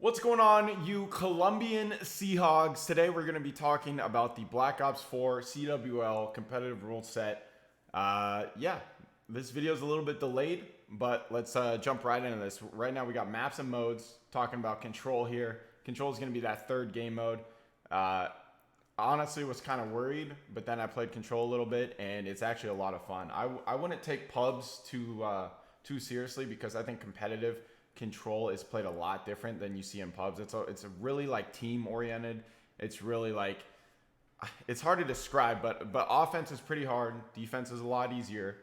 What's going on, you Colombian Seahogs? Today we're going to be talking about the Black Ops 4 CWL competitive rule set. Yeah, this video is a little bit delayed, but let's jump right into this. Right now we got maps and modes, talking about control here. Control is going to be that third game mode. Honestly was kind of worried, but then I played control a little bit, and it's actually a lot of fun. I wouldn't take pubs too seriously because I think competitive control is played a lot different than you see in pubs. It's a really like team oriented. It's really like, it's hard to describe, but offense is pretty hard. Defense is a lot easier.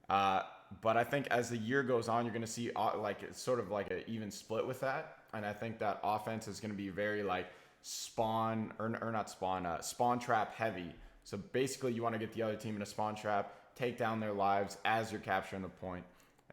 But I think as the year goes on, you're going to see like it's sort of like an even split with that. And I think that offense is going to be very like spawn trap heavy. So basically you want to get the other team in a spawn trap, take down their lives as you're capturing the point.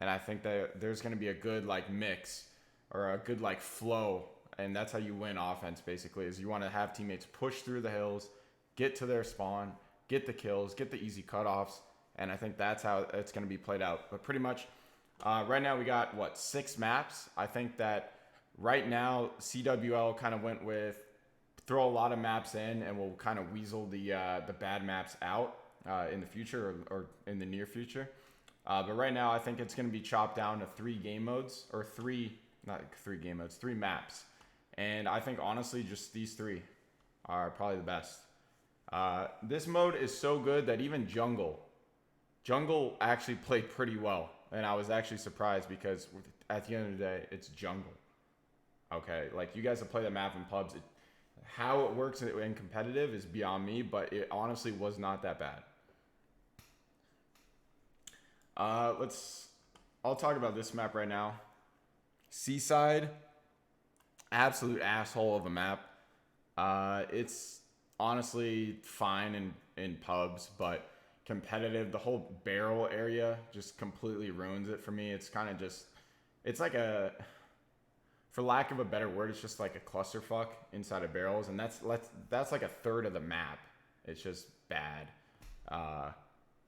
And I think that there's going to be a good like mix or a good like flow. And that's how you win offense basically, is you want to have teammates push through the hills, get to their spawn, get the kills, get the easy cutoffs. And I think that's how it's going to be played out. But pretty much right now we got, 6 maps. I think that right now CWL kind of went with throw a lot of maps in and we'll kind of weasel the bad maps out in the future or in the near future. But right now, I think it's going to be chopped down to 3 game modes, or 3 maps. And I think, honestly, just these 3 are probably the best. This mode is so good that even Jungle actually played pretty well. And I was actually surprised because at the end of the day, it's Jungle. Okay, like you guys have played that map in pubs. How it works in competitive is beyond me, but it honestly was not that bad. I'll talk about this map right now. Seaside, absolute asshole of a map. It's honestly fine in pubs, but competitive, the whole barrel area just completely ruins it for me. It's kind of just, it's like for lack of a better word, it's just like a clusterfuck inside of barrels, and that's like a third of the map. It's just bad.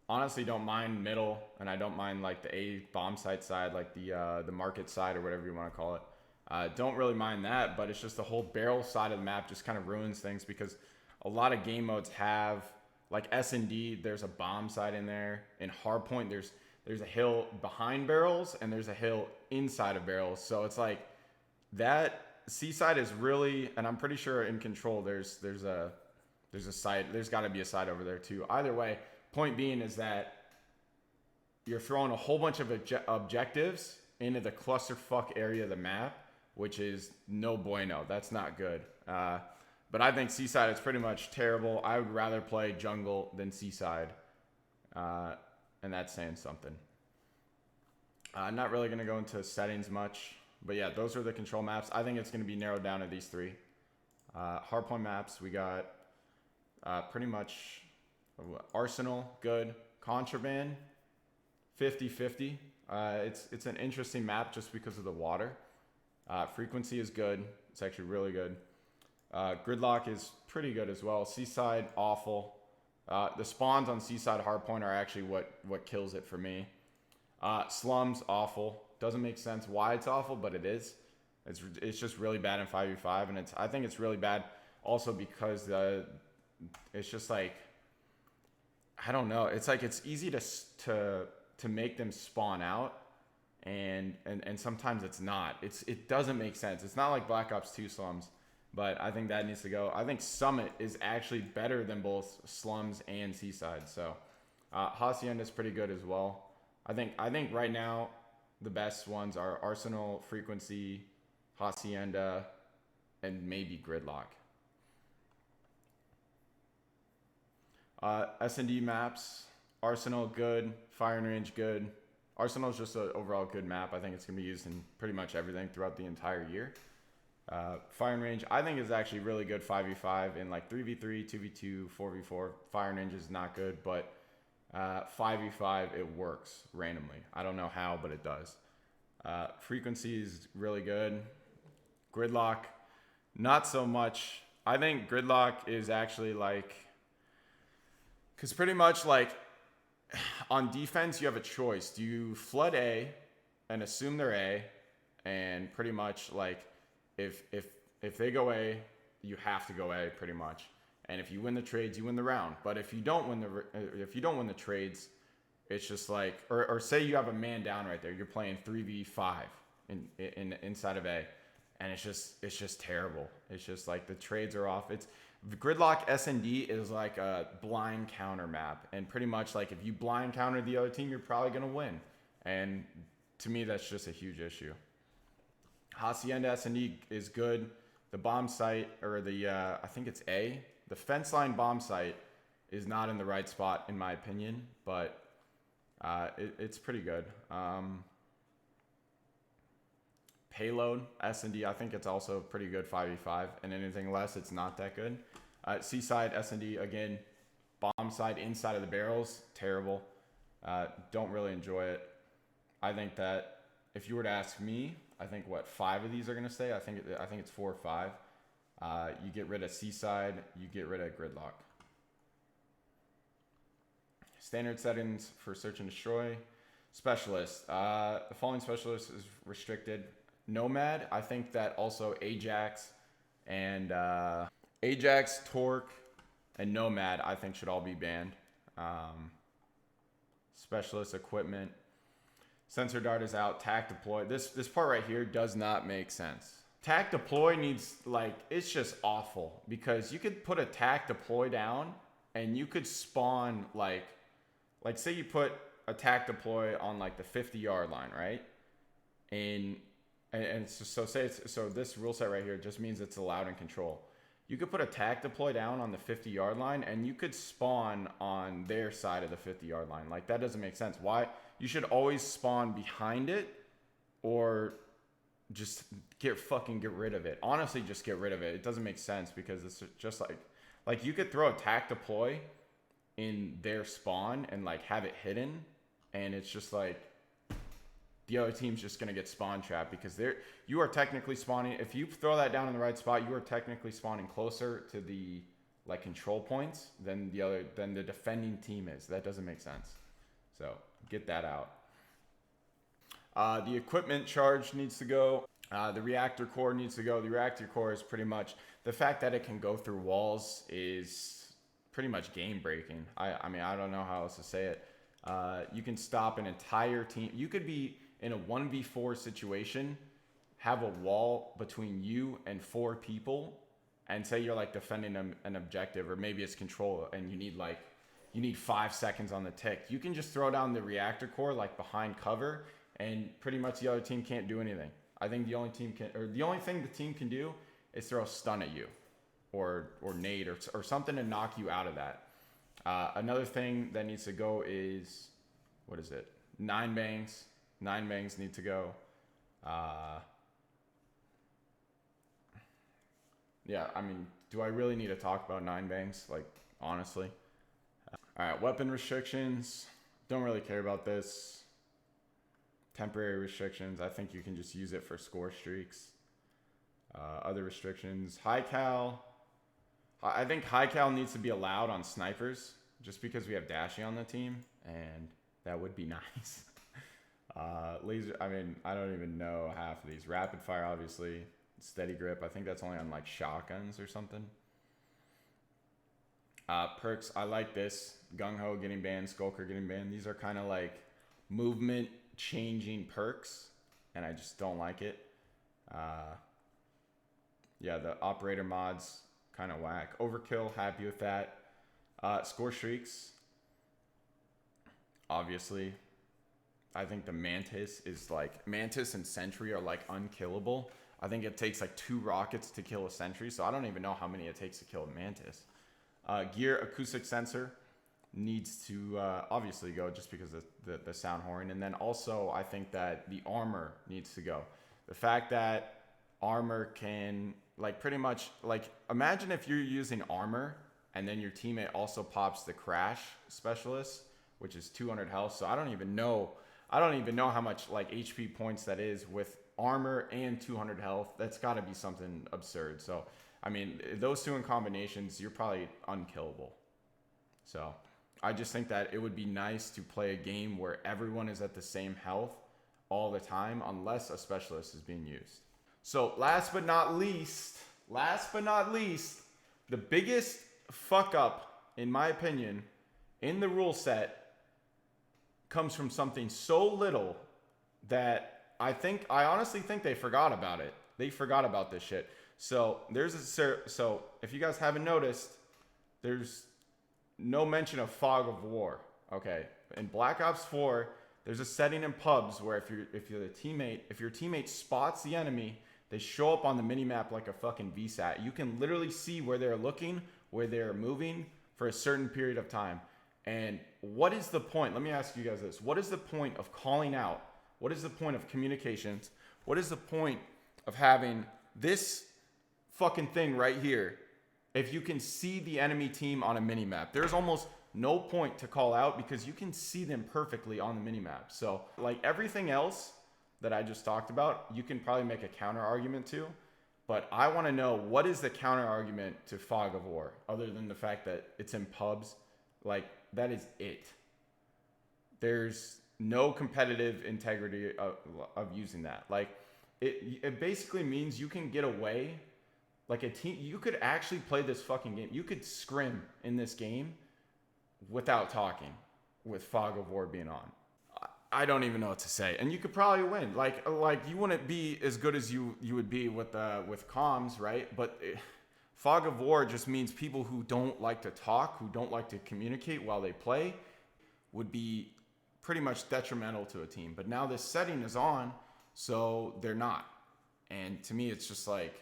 Honestly, don't mind middle, and I don't mind like the A bomb site side, like the market side or whatever you want to call it. Don't really mind that, but it's just the whole barrel side of the map just kind of ruins things because a lot of game modes have like S&D. There's a bomb side in there. In Hardpoint, there's a hill behind barrels and there's a hill inside of barrels. So it's like that seaside is really, and I'm pretty sure in Control there's a side. There's got to be a side over there too. Either way. Point being is that you're throwing a whole bunch of objectives into the clusterfuck area of the map, which is no bueno. That's not good. But I think Seaside is pretty much terrible. I would rather play Jungle than Seaside. And that's saying something. I'm not really going to go into settings much. But yeah, those are the control maps. I think it's going to be narrowed down to these 3. Hardpoint maps, we got pretty much... Arsenal, good. Contraband, 50-50. It's an interesting map just because of the water. Frequency is good. It's actually really good. Gridlock is pretty good as well. Seaside, awful. The spawns on Seaside Hardpoint are actually what kills it for me. Slums, awful. Doesn't make sense why it's awful, but it is. It's just really bad in 5v5, and I think it's really bad also because it's just like, I don't know. It's like it's easy to make them spawn out, and sometimes it's not. It doesn't make sense. It's not like Black Ops 2 slums, but I think that needs to go. I think Summit is actually better than both slums and Seaside. So Hacienda is pretty good as well. I think right now the best ones are Arsenal, Frequency, Hacienda, and maybe Gridlock. S&D maps, Arsenal, good. Firing Range, good. Arsenal is just an overall good map. I think it's going to be used in pretty much everything throughout the entire year. Firing Range, I think is actually really good 5v5 in like 3v3, 2v2, 4v4. Firing Range is not good, but 5v5, it works randomly. I don't know how, but it does. Frequency is really good. Gridlock, not so much. I think Gridlock is actually like... Because pretty much, like, on defense, you have a choice. Do you flood A and assume they're A and pretty much, like, if they go A, you have to go A pretty much. And if you win the trades, you win the round. But if you don't win the trades, it's just like, or say you have a man down right there, you're playing 3v5 inside of A, and it's just terrible. It's just like the trades are off. It's Gridlock S&D is like a blind counter map, and pretty much like if you blind counter the other team, you're probably gonna win. And to me, that's just a huge issue. Hacienda S&D is good. The bomb site, or the I think it's A, the fence line bomb site is not in the right spot in my opinion, but it's pretty good. Payload S&D, I think it's also pretty good 5v5, and anything less, it's not that good. Seaside S&D, again, bomb side inside of the barrels, terrible. Don't really enjoy it. I think that if you were to ask me, I think what 5 of these are gonna stay. I think it's 4 or 5. You get rid of Seaside, you get rid of Gridlock. Standard settings for search and destroy. Specialist. The following specialist is restricted. Nomad, I think that also Ajax and Ajax, Torque, and Nomad I think should all be banned. Specialist equipment. Sensor dart is out. Tac deploy. This part right here does not make sense. Tac deploy needs, like, it's just awful because you could put a tac deploy down and you could spawn like say you put a tac deploy on like the 50-yard line, right? And so this rule set right here just means it's allowed in control. You could put a tac deploy down on the 50-yard line and you could spawn on their side of the 50-yard line. Like, that doesn't make sense. Why? You should always spawn behind it, or just get rid of it. Honestly, just get rid of it. It doesn't make sense because it's just like you could throw a tac deploy in their spawn and like have it hidden, and it's just like the other team's just gonna get spawn trapped because you are technically spawning. If you throw that down in the right spot, you are technically spawning closer to the like control points than the defending team is. That doesn't make sense. So get that out. The equipment charge needs to go. The reactor core needs to go. The reactor core is pretty much, the fact that it can go through walls is pretty much game breaking. I mean, I don't know how else to say it. You can stop an entire team. You could be in a 1v4 situation, have a wall between you and 4 people, and say you're like defending an objective, or maybe it's control, and you need 5 seconds on the tick. You can just throw down the reactor core like behind cover, and pretty much the other team can't do anything. I think the only thing the team can do is throw a stun at you, or nade, or something to knock you out of that. Another thing that needs to go is, what is it? 9 bangs. 9 bangs need to go. Yeah, I mean, do I really need to talk about 9 bangs? Like, honestly. All right, weapon restrictions. Don't really care about this. Temporary restrictions. I think you can just use it for score streaks. Other restrictions. High cal. I think high cal needs to be allowed on snipers, just because we have Dashy on the team, and that would be nice. Laser. I mean, I don't even know half of these. Rapid fire, obviously. Steady grip. I think that's only on like shotguns or something. Perks. I like this. Gung Ho getting banned. Skulker getting banned. These are kind of like movement changing perks, and I just don't like it. Yeah, the operator mods kind of whack. Overkill. Happy with that. Score streaks. Obviously. I think the Mantis is like, Mantis and Sentry are like unkillable. I think it takes like 2 rockets to kill a Sentry, so I don't even know how many it takes to kill a Mantis. Gear acoustic sensor needs to obviously go, just because of the sound horn. And then also I think that the armor needs to go. The fact that armor can, like, pretty much, like, imagine if you're using armor and then your teammate also pops the crash specialist, which is 200 health. So I don't even know how much like HP points that is with armor and 200 health. That's got to be something absurd. So, I mean, those two in combinations, you're probably unkillable. So I just think that it would be nice to play a game where everyone is at the same health all the time, unless a specialist is being used. So last but not least, the biggest fuck up, in my opinion, in the rule set comes from something so little that I honestly think they forgot about it. They forgot about this shit. So so if you guys haven't noticed, there's no mention of fog of war. Okay, in Black Ops 4, there's a setting in pubs where if your teammate spots the enemy, they show up on the minimap like a fucking VSAT. You can literally see where they're looking, where they're moving for a certain period of time. And what is the point? Let me ask you guys this. What is the point of calling out? What is the point of communications? What is the point of having this fucking thing right here if you can see the enemy team on a minimap? There's almost no point to call out because you can see them perfectly on the minimap. So like everything else that I just talked about, you can probably make a counter argument to, but I want to know, what is the counter argument to fog of war other than the fact that it's in pubs? Like, that is it. There's no competitive integrity of using that. Like, it basically means you can get away, like a team, you could actually play this fucking game. You could scrim in this game without talking with fog of war being on. I don't even know what to say. And you could probably win. Like you wouldn't be as good as you would be with comms, right? But fog of war just means people who don't like to talk, who don't like to communicate while they play, would be pretty much detrimental to a team. But now this setting is on, so they're not. And to me, it's just like,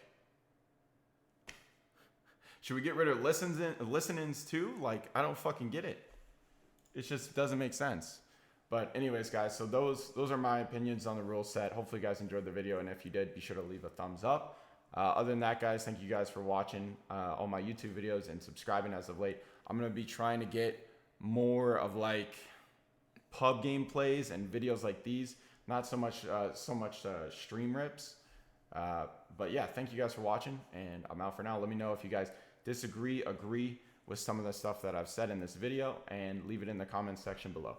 should we get rid of listen-ins too? Like, I don't fucking get it. It just doesn't make sense. But anyways, guys, so those are my opinions on the rule set. Hopefully you guys enjoyed the video, and if you did, be sure to leave a thumbs up. Other than that, guys, thank you guys for watching all my YouTube videos and subscribing as of late. I'm going to be trying to get more of like pub gameplays and videos like these, not so much stream rips. But yeah, thank you guys for watching, and I'm out for now. Let me know if you guys disagree, agree with some of the stuff that I've said in this video, and leave it in the comments section below.